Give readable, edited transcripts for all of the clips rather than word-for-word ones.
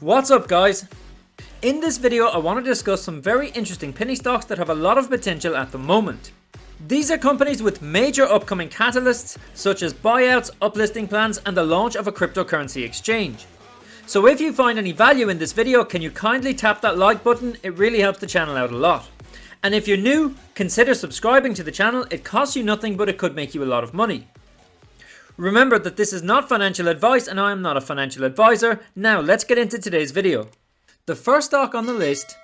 What's up guys? In this video I want to discuss some very interesting penny stocks that have a lot of potential at the moment. These are companies with major upcoming catalysts such as buyouts, uplisting plans and the launch of a cryptocurrency exchange. So if you find any value in this video, can you kindly tap that like button? It really helps the channel out a lot. And if you're new, consider subscribing to the channel. It costs you nothing, but it could make you a lot of money. Remember that this is not financial advice and I am not a financial advisor. Now let's get into today's video. The first stock on the list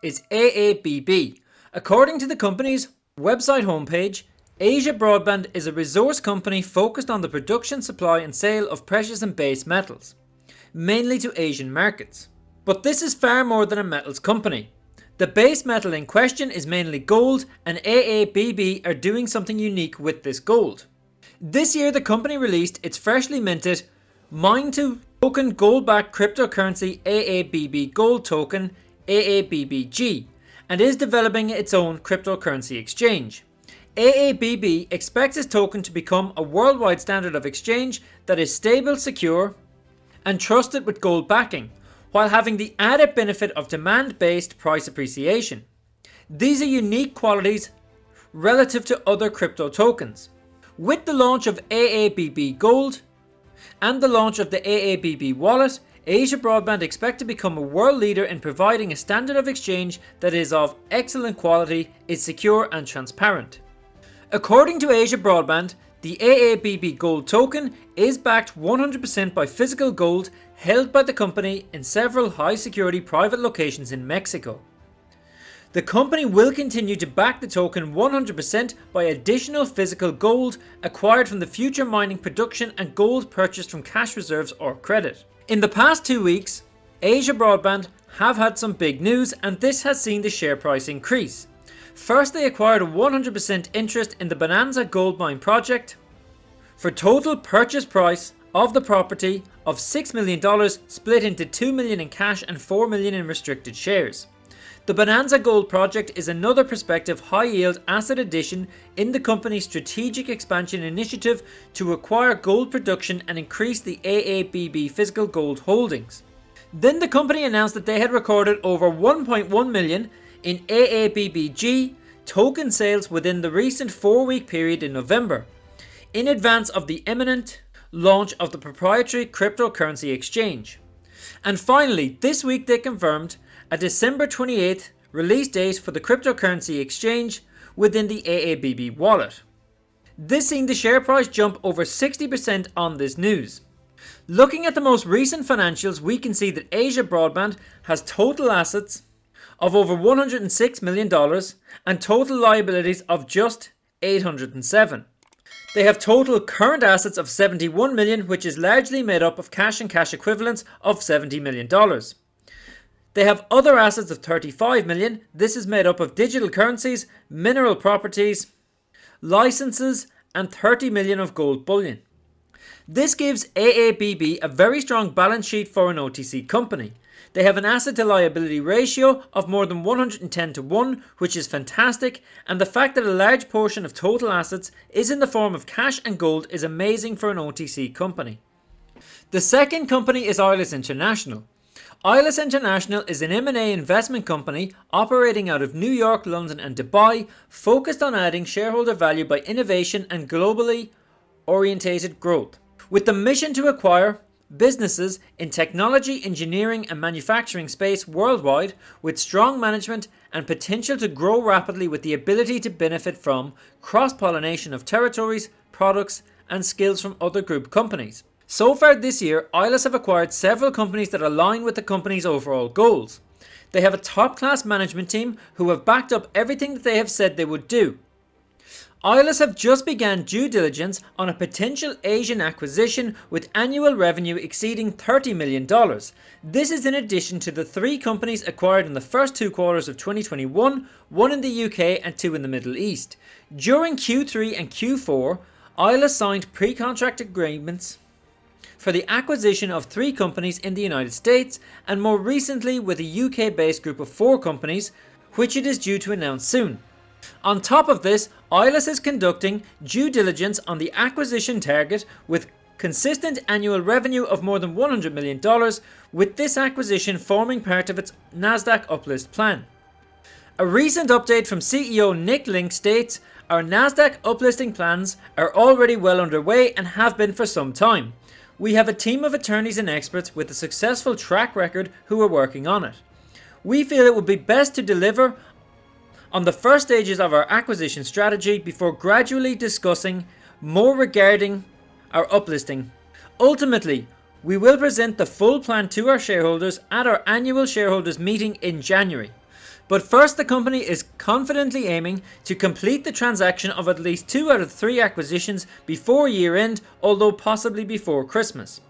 is AABB. According to the company's website homepage, Asia Broadband is a resource company focused on the production, supply and sale of precious and base metals, mainly to Asian markets. But this is far more than a metals company. The base metal in question is mainly gold, and AABB are doing something unique with this gold. This year the company released its freshly minted mine-to-token gold-backed cryptocurrency AABB Gold Token AABBG and is developing its own cryptocurrency exchange. AABB expects its token to become a worldwide standard of exchange that is stable, secure and trusted with gold backing, while having the added benefit of demand-based price appreciation. These are unique qualities relative to other crypto tokens. With the launch of AABB Gold and the launch of the AABB wallet, Asia Broadband expect to become a world leader in providing a standard of exchange that is of excellent quality, is secure and transparent. According to Asia Broadband, the AABB Gold token is backed 100% by physical gold held by the company in several high-security private locations in Mexico. The company will continue to back the token 100% by additional physical gold acquired from the future mining production and gold purchased from cash reserves or credit. In the past 2 weeks, Asia Broadband have had some big news and this has seen the share price increase. First, they acquired a 100% interest in the Bonanza Gold Mine project for total purchase price of the property of $6 million, split into $2 million in cash and $4 million in restricted shares. The Bonanza Gold project is another prospective high-yield asset addition in the company's strategic expansion initiative to acquire gold production and increase the AABB physical gold holdings. Then the company announced that they had recorded over 1.1 million in AABBG token sales within the recent 4-week period in November, in advance of the imminent launch of the proprietary cryptocurrency exchange. And finally, this week they confirmed a December 28th release date for the cryptocurrency exchange within the AABB wallet. This seen the share price jump over 60% on this news. Looking at the most recent financials, we can see that Asia Broadband has total assets of over $106 million and total liabilities of just $807. They have total current assets of $71 million, which is largely made up of cash and cash equivalents of $70 million. They have other assets of $35 million. This is made up of digital currencies, mineral properties, licenses, and $30 million of gold bullion. This gives AABB a very strong balance sheet for an OTC company. They have an asset to liability ratio of more than 110 to 1, which is fantastic, and the fact that a large portion of total assets is in the form of cash and gold is amazing for an OTC company. The second company is ILUS International. ILUS International is an M&A investment company operating out of New York, London and Dubai, focused on adding shareholder value by innovation and globally orientated growth, with the mission to acquire businesses in technology, engineering and manufacturing space worldwide with strong management and potential to grow rapidly, with the ability to benefit from cross-pollination of territories, products and skills from other group companies. So far this year, ILUS have acquired several companies that align with the company's overall goals. They have a top-class management team who have backed up everything that they have said they would do. ILUS have just begun due diligence on a potential Asian acquisition with annual revenue exceeding $30 million. This is in addition to the 3 companies acquired in the first 2 quarters of 2021, 1 in the UK and 2 in the Middle East. During Q3 and Q4, ILUS signed pre-contract agreements for the acquisition of 3 companies in the United States and more recently with a UK-based group of 4 companies, which it is due to announce soon. On top of this, ILUS is conducting due diligence on the acquisition target with consistent annual revenue of more than $100 million, with this acquisition forming part of its Nasdaq uplist plan. A recent update from CEO Nick Link states, "Our Nasdaq uplisting plans are already well underway and have been for some time. We have a team of attorneys and experts with a successful track record who are working on it. We feel it would be best to deliver on the first stages of our acquisition strategy before gradually discussing more regarding our uplisting. Ultimately, we will present the full plan to our shareholders at our annual shareholders meeting in January. But first, the company is confidently aiming to complete the transaction of at least 2 out of 3 acquisitions before year end, although possibly before Christmas."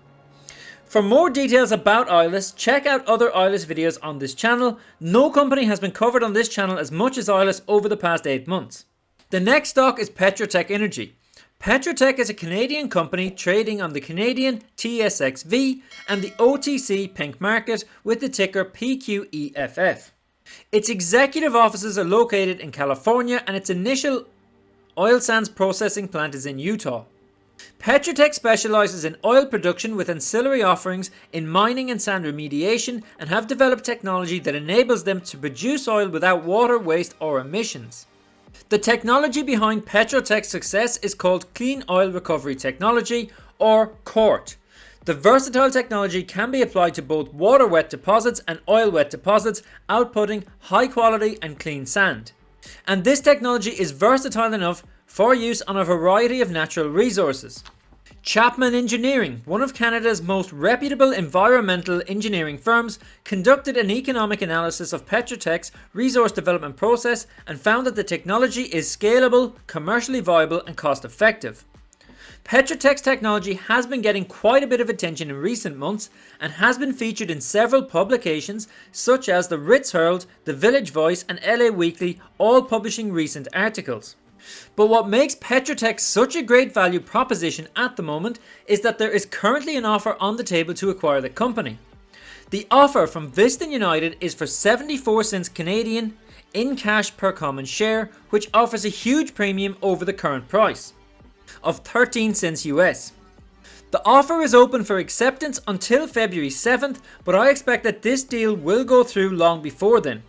For more details about ILUS, check out other ILUS videos on this channel. No company has been covered on this channel as much as ILUS over the past 8 months. The next stock is Petroteq Energy. Petroteq is a Canadian company trading on the Canadian TSXV and the OTC Pink Market with the ticker PQEFF. Its executive offices are located in California and its initial oil sands processing plant is in Utah. Petroteq specializes in oil production with ancillary offerings in mining and sand remediation and have developed technology that enables them to produce oil without water, waste or emissions. The technology behind Petroteq's success is called Clean Oil Recovery Technology, or CORT. The versatile technology can be applied to both water-wet deposits and oil-wet deposits, outputting high-quality and clean sand. And this technology is versatile enough for use on a variety of natural resources. Chapman Engineering, one of Canada's most reputable environmental engineering firms, conducted an economic analysis of Petroteq's resource development process and found that the technology is scalable, commercially viable and cost-effective. Petroteq's technology has been getting quite a bit of attention in recent months and has been featured in several publications such as the Ritz Herald, the Village Voice and LA Weekly, all publishing recent articles. But what makes Petroteq such a great value proposition at the moment is that there is currently an offer on the table to acquire the company. The offer from Viston United is for 74 cents Canadian in cash per common share, which offers a huge premium over the current price of 13 cents US. The offer is open for acceptance until February 7th, but I expect that this deal will go through long before then.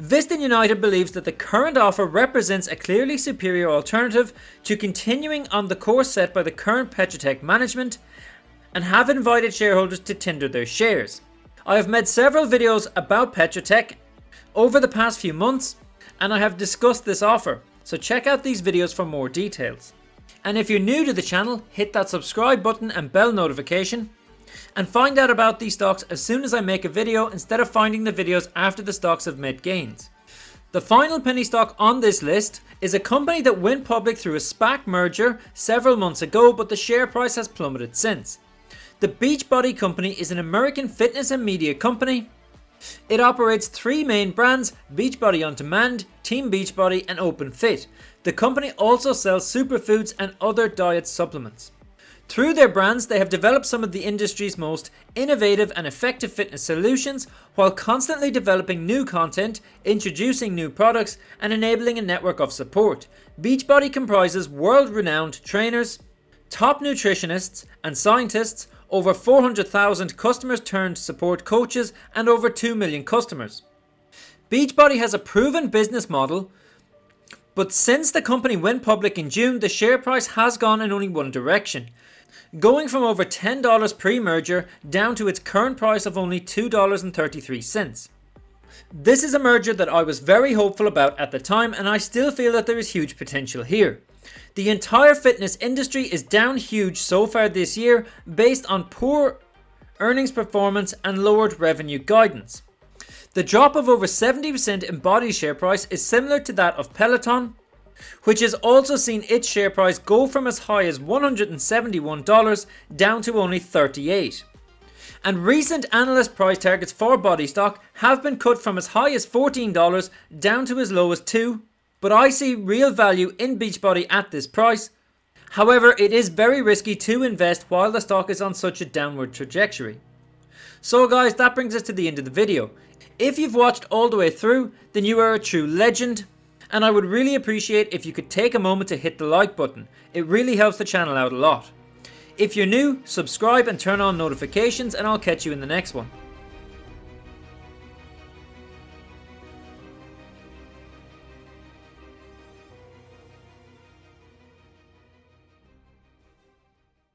Viston United believes that the current offer represents a clearly superior alternative to continuing on the course set by the current Petroteq management and have invited shareholders to tender their shares. I have made several videos about Petroteq over the past few months and I have discussed this offer, so check out these videos for more details. And if you're new to the channel, hit that subscribe button and bell notification and find out about these stocks as soon as I make a video instead of finding the videos after the stocks have made gains. The final penny stock on this list is a company that went public through a SPAC merger several months ago, but the share price has plummeted since. The Beachbody company is an American fitness and media company. It operates 3 main brands: Beachbody On Demand, Team Beachbody and Open Fit. The company also sells superfoods and other diet supplements. Through their brands, they have developed some of the industry's most innovative and effective fitness solutions while constantly developing new content, introducing new products, and enabling a network of support. Beachbody comprises world-renowned trainers, top nutritionists, and scientists, over 400,000 customers turned support coaches, and over 2 million customers. Beachbody has a proven business model, but since the company went public in June, the share price has gone in only one direction, going from over $10 pre-merger down to its current price of only $2.33. This is a merger that I was very hopeful about at the time, and I still feel that there is huge potential here. The entire fitness industry is down huge so far this year based on poor earnings performance and lowered revenue guidance. The drop of over 70% in Body's share price is similar to that of Peloton, which has also seen its share price go from as high as $171 down to only $38. And recent analyst price targets for Body stock have been cut from as high as $14 down to as low as $2, but I see real value in Beachbody at this price. However, it is very risky to invest while the stock is on such a downward trajectory. So guys, that brings us to the end of the video. If you've watched all the way through, then you are a true legend, and I would really appreciate if you could take a moment to hit the like button. It really helps the channel out a lot. If you're new, subscribe and turn on notifications, and I'll catch you in the next one.